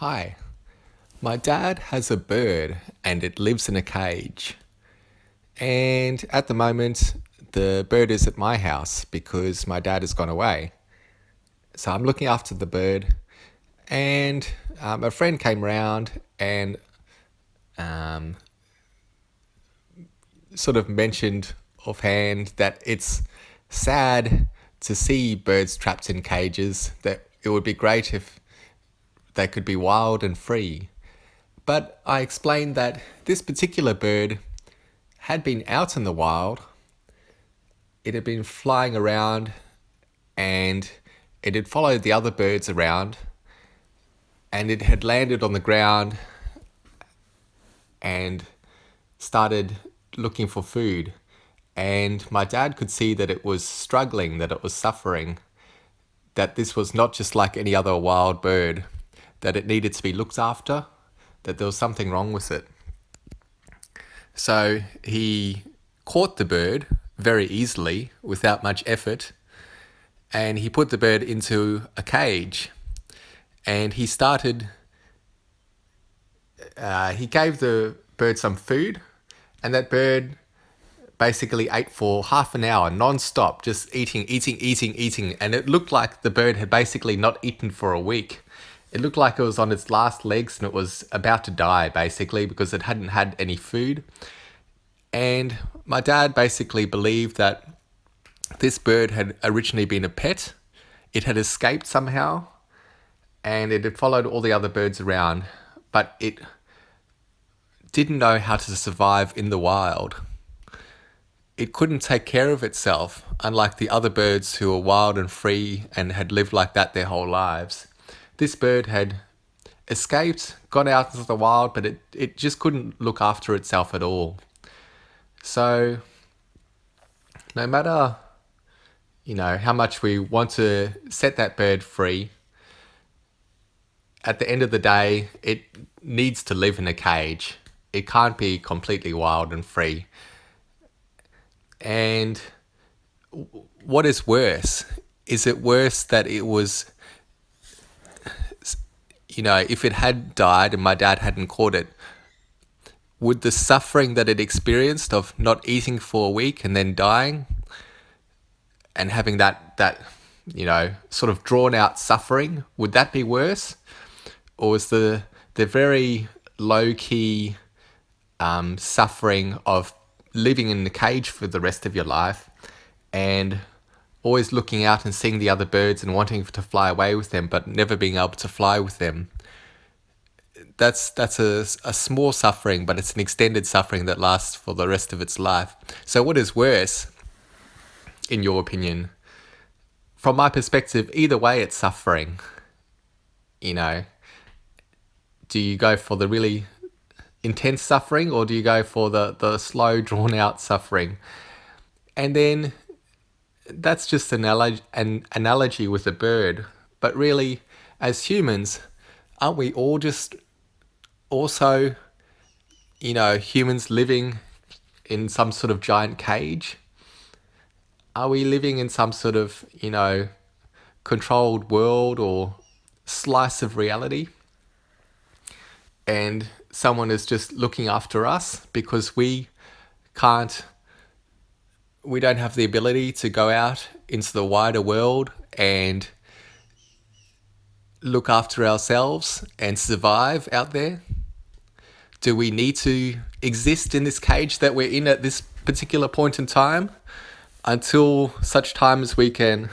Hi, my dad has a bird and it lives in a cage. And at the moment, the bird is at my house because my dad has gone away. So I'm looking after the bird. And a friend came round and um, sort of mentioned offhand that it's sad to see birds trapped in cages, that it would be great if they could be wild and free. But I explained that this particular bird had been out in the wild. It had been flying around and it had followed the other birds around, and it had landed on the ground and started looking for food. And my dad could see that it was struggling, that it was suffering, that this was not just like any other wild bird, that it needed to be looked after, that there was something wrong with it. So he caught the bird very easily without much effort, and he put the bird into a cage, and he gave the bird some food, and that bird basically ate for half an hour non-stop, just eating, and it looked like the bird had basically not eaten for a week. It looked like it was on its last legs and it was about to die, basically, because it hadn't had any food. And my dad basically believed that this bird had originally been a pet. It had escaped somehow, and it had followed all the other birds around, but it didn't know how to survive in the wild. It couldn't take care of itself, unlike the other birds who were wild and free and had lived like that their whole lives. This bird had escaped, gone out into the wild, but it just couldn't look after itself at all. So no matter, how much we want to set that bird free, at the end of the day, it needs to live in a cage. It can't be completely wild and free. And what is worse? Is it worse that it was, if it had died and my dad hadn't caught it, would the suffering that it experienced of not eating for a week and then dying and having that sort of drawn out suffering, would that be worse? Or was the very low key suffering of living in the cage for the rest of your life and always looking out and seeing the other birds and wanting to fly away with them but never being able to fly with them? That's a small suffering, but it's an extended suffering that lasts for the rest of its life. So what is worse, in your opinion? From my perspective, either way it's suffering. Do you go for the really intense suffering, or do you go for the slow, drawn out suffering? And then that's just an analogy with a bird. But really, as humans, aren't we all just also, humans living in some sort of giant cage? Are we living in some sort of, controlled world or slice of reality? And someone is just looking after us because we don't have the ability to go out into the wider world and look after ourselves and survive out there? Do we need to exist in this cage that we're in at this particular point in time until such time as we can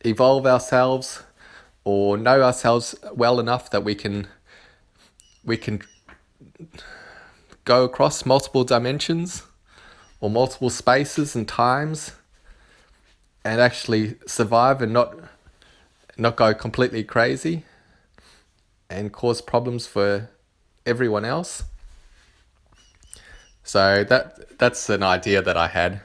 evolve ourselves or know ourselves well enough that we can go across multiple dimensions or multiple spaces and times and actually survive and not go completely crazy and cause problems for everyone else? So that's an idea that I had.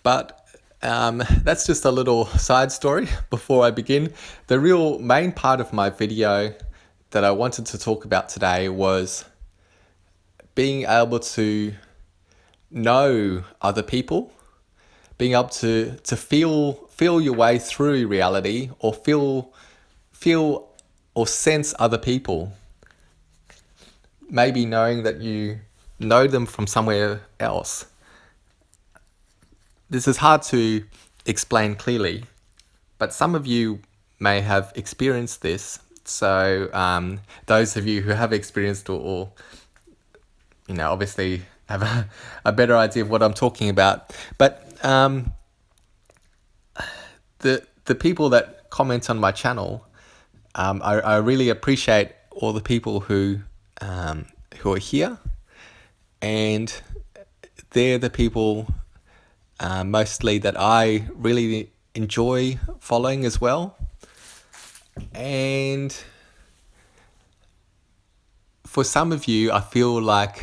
But that's just a little side story before I begin. The real main part of my video that I wanted to talk about today was being able to know other people, being able to feel your way through reality, or feel feel or sense other people, maybe knowing that you know them from somewhere else. This is hard to explain clearly, but some of you may have experienced this. So those of you who have experienced or obviously have a better idea of what I'm talking about. But the people that comment on my channel, I really appreciate all the people who are here, and they're the people mostly that I really enjoy following as well. And for some of you, I feel like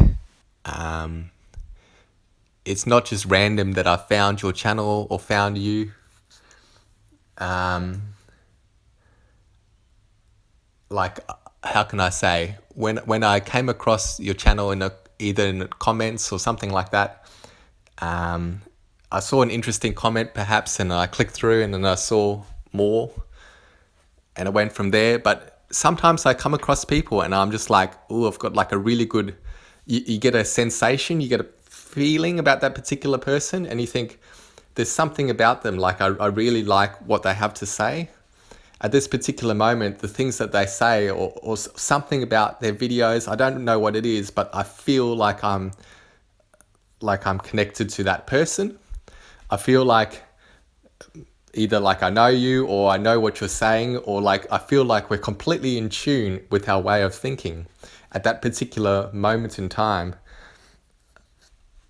it's not just random that I found your channel or found you. Like, how can I say, when I came across your channel either in the comments or something like that, I saw an interesting comment perhaps, and I clicked through, and then I saw more, and I went from there. But sometimes I come across people and I'm just like, oh, I've got like a really good, you get a sensation, you get a feeling about that particular person, and you think there's something about them, like I really like what they have to say. At this particular moment, the things that they say or something about their videos, I don't know what it is, but I feel like I'm connected to that person. I feel like either like I know you, or I know what you're saying, or like I feel like we're completely in tune with our way of thinking at that particular moment in time.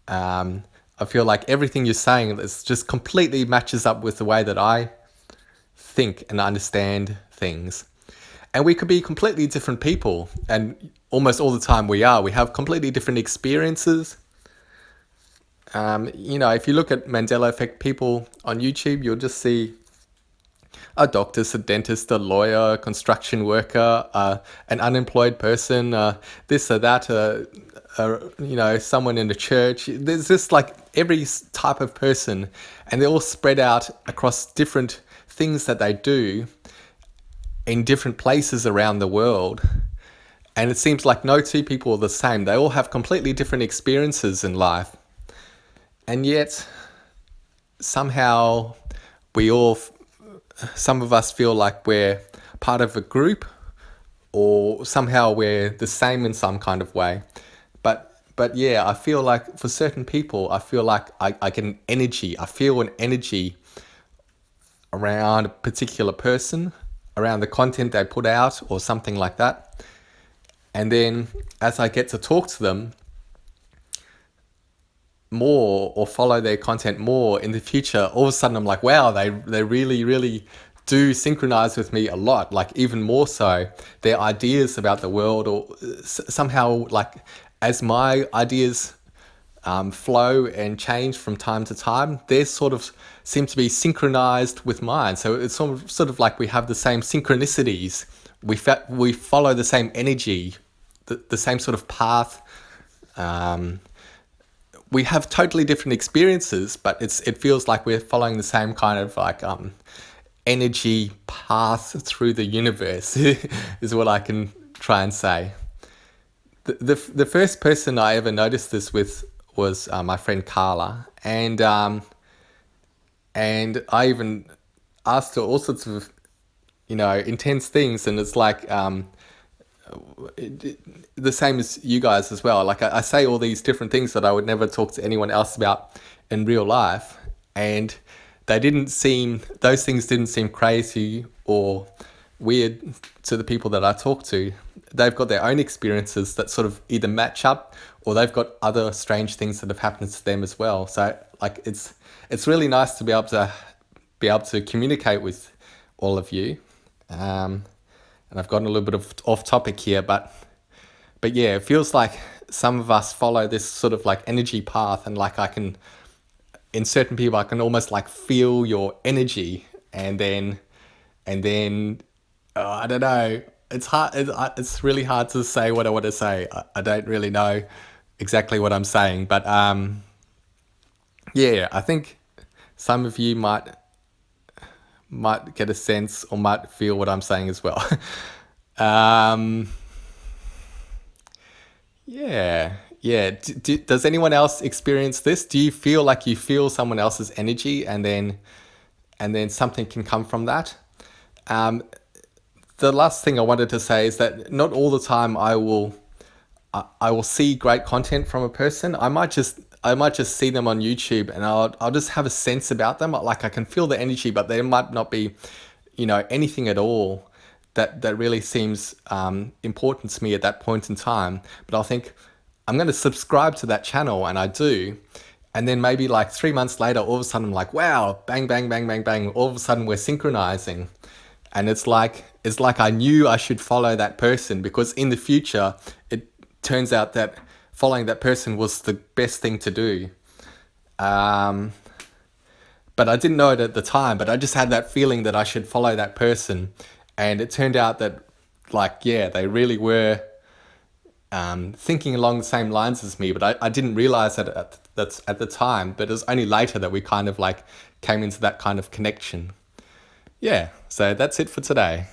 I feel like everything you're saying is just completely matches up with the way that I think and understand things. And we could be completely different people, and almost all the time we have completely different experiences. If you look at Mandela Effect people on YouTube, you'll just see a doctor, a dentist, a lawyer, a construction worker, an unemployed person, this or that, someone in the church. There's just like every type of person, and they're all spread out across different things that they do in different places around the world. And it seems like no two people are the same. They all have completely different experiences in life. And yet, somehow, some of us feel like we're part of a group, or somehow we're the same in some kind of way. But yeah, I feel like for certain people, I feel like I get an energy. I feel an energy around a particular person, around the content they put out or something like that. And then as I get to talk to them more or follow their content more in the future, all of a sudden I'm like, wow, they really, really do synchronize with me a lot, like even more so. Their ideas about the world, or somehow like as my ideas flow and change from time to time, they sort of seem to be synchronized with mine. So it's sort of like we have the same synchronicities. We follow the same energy, the same sort of path. We have totally different experiences, but it feels like we're following the same kind of like energy path through the universe is what I can try and say. The first person I ever noticed this with was my friend Carla, and I even asked her all sorts of intense things, and it's like the same as you guys as well. Like I say all these different things that I would never talk to anyone else about in real life, and those things didn't seem crazy or weird to the people that I talk to. They've got their own experiences that sort of either match up, or they've got other strange things that have happened to them as well. So like it's really nice to be able to communicate with all of you. And I've gotten a little bit of off topic here, but yeah, it feels like some of us follow this sort of like energy path, and like in certain people, I can almost like feel your energy, and then I don't know. It's hard. It's really hard to say what I want to say. I don't really know exactly what I'm saying, but yeah, I think some of you might might get a sense or might feel what I'm saying as well. um, yeah, yeah. Does anyone else experience this? Do you feel like you feel someone else's energy, and then something can come from that? Um, the last thing I wanted to say is that not all the time I will see great content from a person. I might just see them on YouTube, and I'll just have a sense about them. Like I can feel the energy, but there might not be, anything at all that really seems important to me at that point in time. But I'll think I'm going to subscribe to that channel, and I do. And then maybe like 3 months later, all of a sudden I'm like, wow, bang, bang, bang, bang, bang. All of a sudden we're synchronizing. And it's like I knew I should follow that person, because in the future it turns out that following that person was the best thing to do. Um, but I didn't know it at the time, but I just had that feeling that I should follow that person. And it turned out that, like, yeah, they really were thinking along the same lines as me, but I didn't realize that at the time. But it was only later that we kind of like came into that kind of connection. Yeah, so that's it for today.